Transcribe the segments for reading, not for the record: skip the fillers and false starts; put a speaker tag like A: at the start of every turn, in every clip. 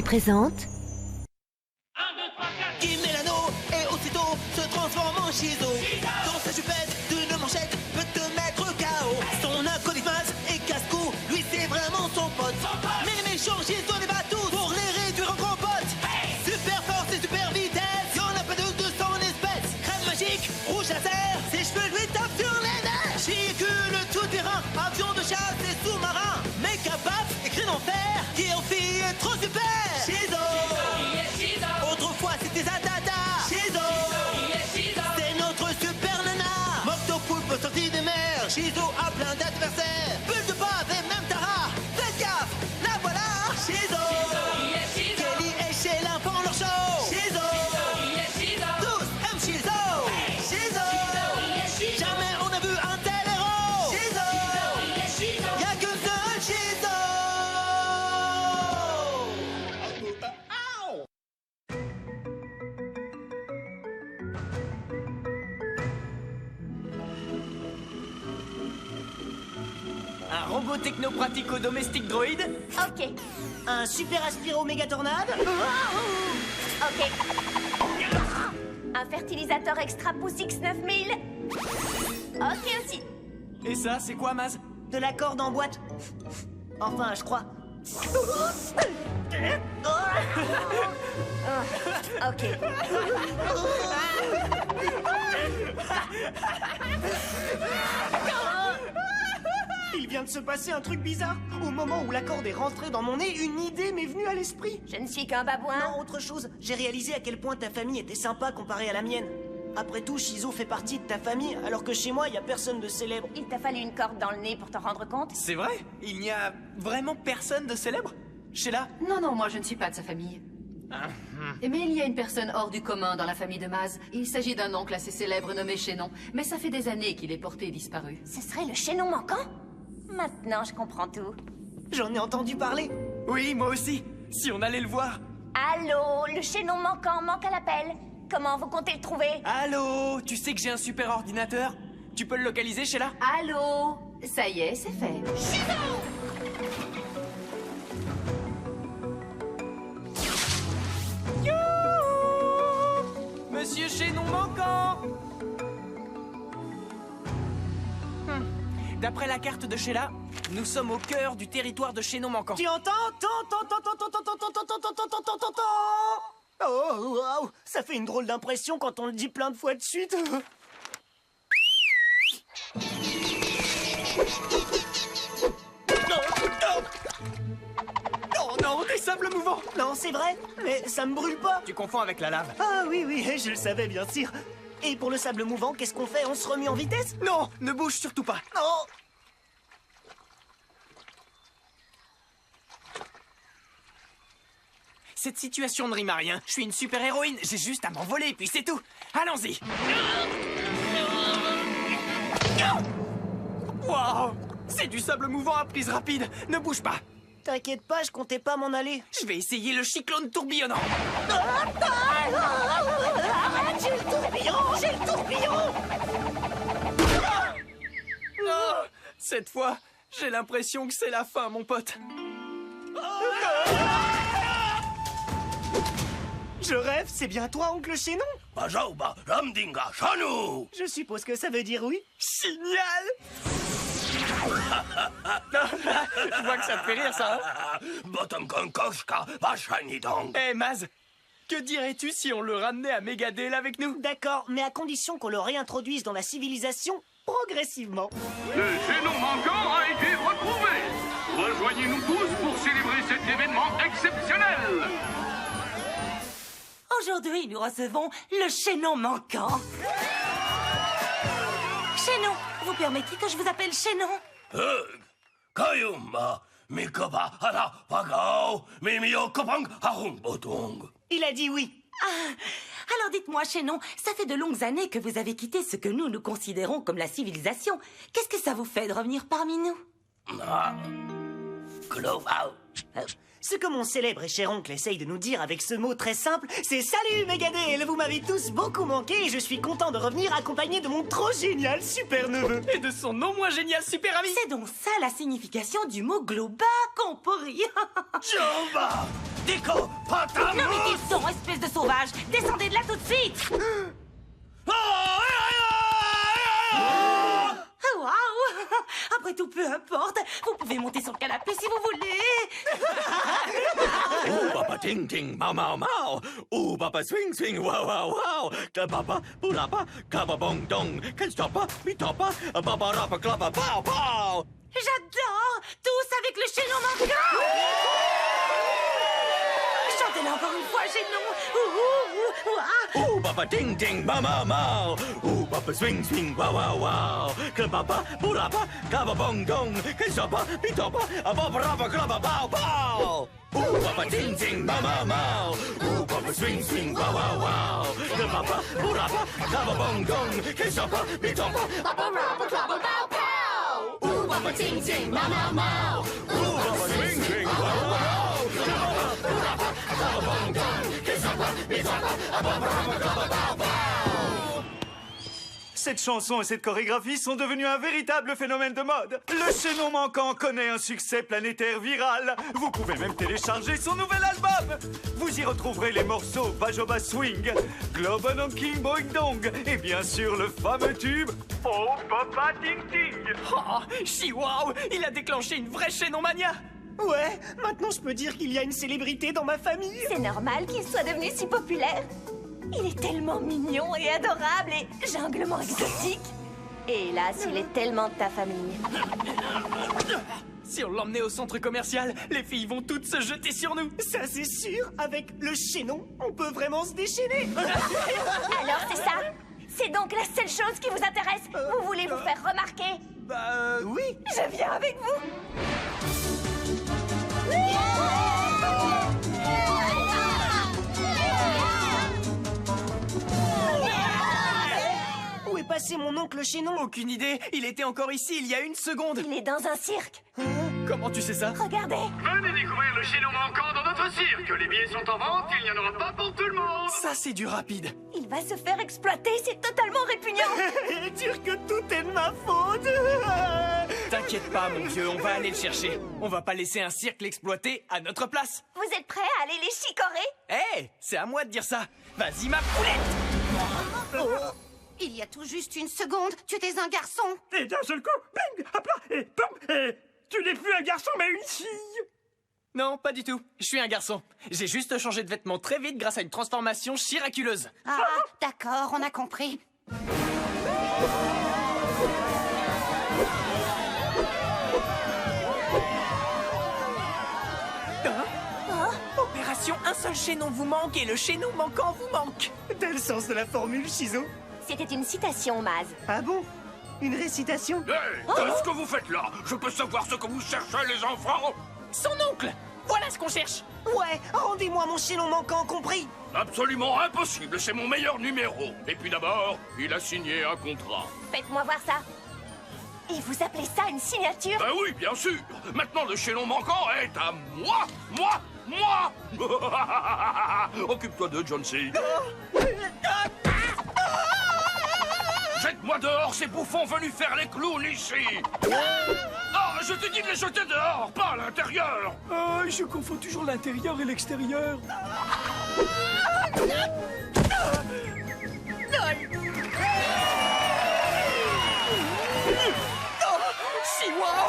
A: présente...
B: Qui met l'anneau et aussitôt se transforme en Shizo. Dans sa chupette d'une manchette peut te mettre KO. Son acolyte et casse-cou, lui c'est vraiment son pote. Mais les méchants Shizo les bat tous pour les réduire en gros potes. Super force et super vitesse, y'en a pas de 200 espèces. Crème magique, rouge laser, ses cheveux lui tapent sur les nerfs. Véhicule tout terrain, avion de chasse et sous-marin. Mec à baf et crine en fer, qui en fille est trop super. Shizo. Autrefois c'était Zatata. Shizo. C'est notre super nana. Moctopoulpe sorti des mers. Shizo a plein d'adversaires. Bulle de bave et même Tara. Faites gaffe, la voilà. Shizo. Kelly et Sheila font leur show. Shizo. Tous aiment Shizo. Shizo. Jamais on a vu un tel héros. Shizo. Y'a que seul Shizo.
C: Un robot techno-pratico-domestique droïde.
D: Ok,
B: Un super aspiro méga tornade.
D: ok. Un fertilisateur extra pouce X9000. Ok aussi.
C: Et ça, c'est quoi, Maz?
B: De la corde en boîte. Enfin, je crois.
D: Ok.
B: Il vient de se passer un truc bizarre. Au moment où la corde est rentrée dans mon nez, une idée m'est venue à l'esprit.
D: Je ne suis qu'un babouin.
B: Non, autre chose. J'ai réalisé à quel point ta famille était sympa comparée à la mienne. Après tout, Shizo fait partie de ta famille, alors que chez moi, il y a personne de célèbre.
D: Il t'a fallu une corde dans le nez pour t'en rendre compte?
C: C'est vrai? Il n'y a vraiment personne de célèbre? Sheila?
E: Non, moi je ne suis pas de sa famille. Mais il y a une personne hors du commun dans la famille de Maz. Il s'agit d'un oncle assez célèbre nommé Chénon, mais ça fait des années qu'il est porté disparu.
D: Ce serait le chaînon manquant? Maintenant, je comprends tout.
B: J'en ai entendu parler.
C: Oui, moi aussi. Si on allait le voir.
D: Allô, le chaînon manquant manque à l'appel. Comment vous comptez le trouver?
C: Allô? Tu sais que j'ai un super ordinateur? Tu peux le localiser, Sheila?
E: Allô? Ça y est, c'est fait.
C: Monsieur Chaînon manquant! D'après la carte de Sheila, nous sommes au cœur du territoire de Chaînon manquant.
B: Tu entends? Oh, waouh! Ça fait une drôle d'impression quand on le dit plein de fois de suite.
C: Oh non, des sables mouvants!
B: Non, c'est vrai, mais ça me brûle pas.
C: Tu confonds avec la lave.
B: Ah oui, je le savais bien sûr. Et pour le sable mouvant, qu'est-ce qu'on fait? On se remet en vitesse?
C: Non, ne bouge surtout pas.
B: Non.
C: Cette situation ne rime à rien. Je suis une super héroïne, j'ai juste à m'envoler, puis c'est tout. Allons-y. Wow! C'est du sable mouvant à prise rapide. Ne bouge pas.
B: T'inquiète pas, je comptais pas m'en aller.
C: Je vais essayer le cyclone tourbillonnant.
B: J'ai le tourbillon!
C: Oh, cette fois, j'ai l'impression que c'est la fin, mon pote.
B: Je rêve, c'est bien toi, oncle Chaînon?
F: Bajaouba, Ramdinga, Chanou!
B: Je suppose que ça veut dire oui.
C: Génial! Je vois que ça te fait rire, ça, hein?
F: Bottom Konkoshka, Bachanidong.
C: Eh, Maz, que dirais-tu si on le ramenait à Megadale avec nous?
B: D'accord, mais à condition qu'on le réintroduise dans la civilisation progressivement.
G: Le chaînon manquant a été retrouvé. Rejoignez-nous tous pour célébrer cet événement exceptionnel.
H: Aujourd'hui, nous recevons le chaînon manquant. Chaînon, vous permettez que je vous appelle Chaînon?
F: Kayumba, Mikoba, Hara, Pagao, Mimio Kopang, Harung Botong.
B: Il a dit oui.
H: Alors dites-moi, Chaînon, ça fait de longues années que vous avez quitté ce que nous considérons comme la civilisation. Qu'est-ce que ça vous fait de revenir parmi nous?
F: Global.
B: Ce que mon célèbre et cher oncle essaye de nous dire avec ce mot très simple, c'est « Salut Megadale, vous m'avez tous beaucoup manqué et je suis content de revenir accompagné de mon trop génial super neveu. »
C: Et de son non moins génial super ami.
H: C'est donc ça la signification du mot globa, compori.
F: Jamba, Dico, patamousse!
H: Non mais qu'ils sont, espèce de sauvage! Descendez de là tout de suite! Oh, waouh! Après tout, peu importe. Vous pouvez monter sur le canapé si vous voulez.
F: Oh, papa ting ting, mau mau mau. Oh, papa swing swing, wow wow wow. Papa, pulapa, kaba bong dong. Can't stop, me topa, papa rapa clapa, pow pow.
H: J'adore! Tous avec le chaînon manquant! Chantez-le encore une fois, chaînon!
F: Oh, papa ting ting, mau mau mau. Oh, papa swing swing, wow wow wow. Papa, pulapa, kaba bong dong. Can't stop, me topa, papa rapa clapa, pow pow. Oh, papa ting ting, mau mau mau. Oh, papa swing swing, wow wow wow. Papa, pulapa, kaba bong dong. Can't stop, me topa, papa rapa clapa, pow pow. Oh, papa ting ting, mau mau mau. Oh, papa swing swing, wow wow. Papa, kaba bong dong. Can't stop, me topa, papa rapa clapa, pow pow.
A: Cette chanson et cette chorégraphie sont devenues un véritable phénomène de mode. Le chaînon manquant connaît un succès planétaire viral. Vous pouvez même télécharger son nouvel album. Vous y retrouverez les morceaux Bajoba Swing, Globe King Boing Dong et bien sûr le fameux tube Oh Papa Ting Ting.
C: Oh, Chihuahua, il a déclenché une vraie chaînon-mania.
I: Ouais, maintenant je peux dire qu'il y a une célébrité dans ma famille.
D: C'est normal qu'il soit devenu si populaire. Il est tellement mignon et adorable et junglement exotique. Et hélas, il est tellement de ta famille.
C: Si on l'emmenait au centre commercial, les filles vont toutes se jeter sur nous.
I: Ça c'est sûr, avec le chaînon, on peut vraiment se déchaîner.
D: Alors c'est ça? C'est donc la seule chose qui vous intéresse? Vous voulez vous faire remarquer?
I: Oui.
D: Je viens avec vous.
I: Où est passé mon oncle chaînon?
C: Aucune idée, il était encore ici il y a une seconde.
D: Il est dans un cirque.
C: Comment tu sais ça?
D: Regardez.
G: Venez découvrir le chaînon manquant dans notre cirque. Les billets sont en vente, il n'y en aura pas pour tout le monde.
C: Ça c'est du rapide.
D: Il va se faire exploiter, c'est totalement répugnant.
I: Dire que tout est de ma faute.
C: T'inquiète pas mon vieux, on va aller le chercher. On va pas laisser un cirque l'exploiter à notre place.
D: Vous êtes prêts à aller les chicorer?
C: Hé, c'est à moi de dire ça. Vas-y ma poulette.
J: Il y a tout juste une seconde, tu étais un garçon.
I: Et d'un seul coup, bing, hop là, et pom, et tu n'es plus un garçon mais une fille.
C: Non, pas du tout. Je suis un garçon. J'ai juste changé de vêtements très vite grâce à une transformation miraculeuse.
J: Ah, d'accord, on a compris.
C: Opération un seul chaînon vous manque et le chaînon manquant vous manque.
I: T'as le sens de la formule, Chizo?
D: C'était une citation, Maz.
I: Ah bon? Une récitation?
G: Hé, qu'est-ce que vous faites là? Je peux savoir ce que vous cherchez, les enfants?
C: Son oncle. Voilà ce qu'on cherche.
I: Ouais, rendez-moi mon chaînon manquant, compris?
G: Absolument impossible, c'est mon meilleur numéro. Et puis d'abord, il a signé un contrat.
D: Faites-moi voir ça. Et vous appelez ça une signature?
G: Ben oui, bien sûr. Maintenant, le chaînon manquant est à moi. Occupe-toi de John C. Jette-moi dehors, ces bouffons venus faire les clowns ici. Ah, je te dis de les jeter dehors, pas à l'intérieur.
I: Je confonds toujours l'intérieur et l'extérieur.
C: Chihuahua.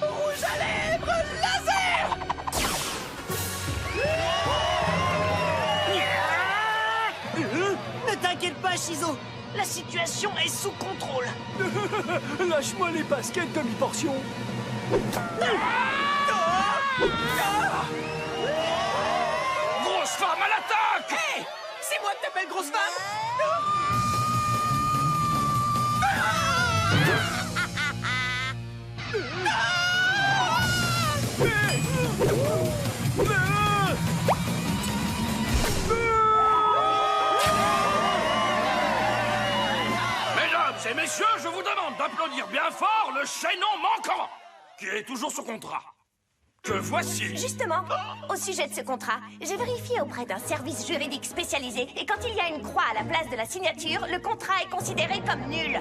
C: Rouge à lèvres laser.
I: Ne t'inquiète pas, Chizo. La situation est sous contrôle. Lâche-moi les baskets demi-portion.
G: Grosse femme à l'attaque.
C: Hé, c'est moi que t'appelles grosse femme?
G: Mesdames et messieurs, je vous demande d'applaudir bien fort le chaînon manquant, qui est toujours sous contrat. Que voici.
D: Justement, au sujet de ce contrat, j'ai vérifié auprès d'un service juridique spécialisé et quand il y a une croix à la place de la signature, le contrat est considéré comme nul.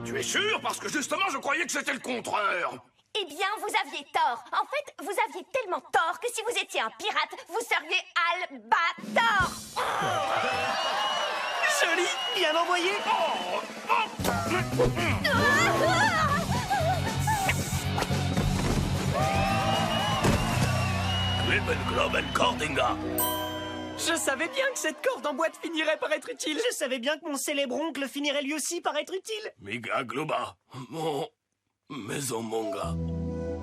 G: Tu es sûr? Parce que justement, je croyais que c'était le contraire.
D: Eh bien, vous aviez tort. En fait, vous aviez tellement tort que si vous étiez un pirate, vous seriez Albator.
I: Joli, bien envoyé.
C: Je savais bien que cette corde en boîte finirait par être utile.
I: Je savais bien que mon célèbre oncle finirait lui aussi par être utile.
G: Miga Globa, mon maison monga.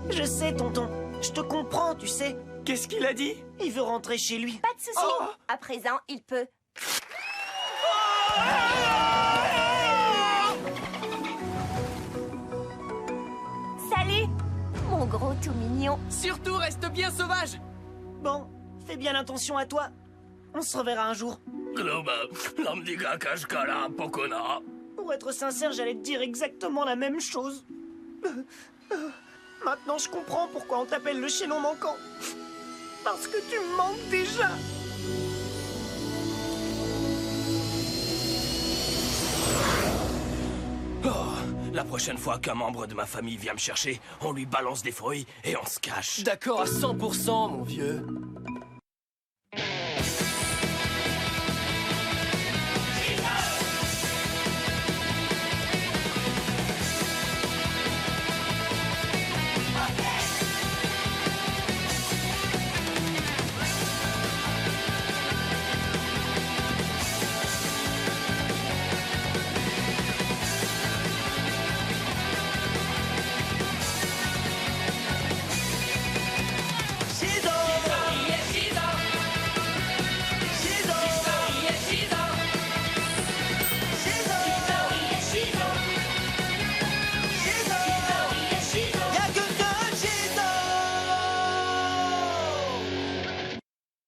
I: Je sais, tonton. Je te comprends, tu sais.
C: Qu'est-ce qu'il a dit?
I: Il veut rentrer chez lui.
D: Pas de souci. À présent, il peut. Salut, mon gros tout mignon.
C: Surtout, reste bien sauvage.
I: Bon, fais bien attention à toi. On se reverra un jour.
G: Globa, l'amdiga kashkara pokona.
I: Pour être sincère, j'allais te dire exactement la même chose. Maintenant, je comprends pourquoi on t'appelle le chaînon manquant. Parce que tu me manques déjà.
G: La prochaine fois qu'un membre de ma famille vient me chercher, on lui balance des fruits et on se cache.
C: D'accord à 100%, mon vieux.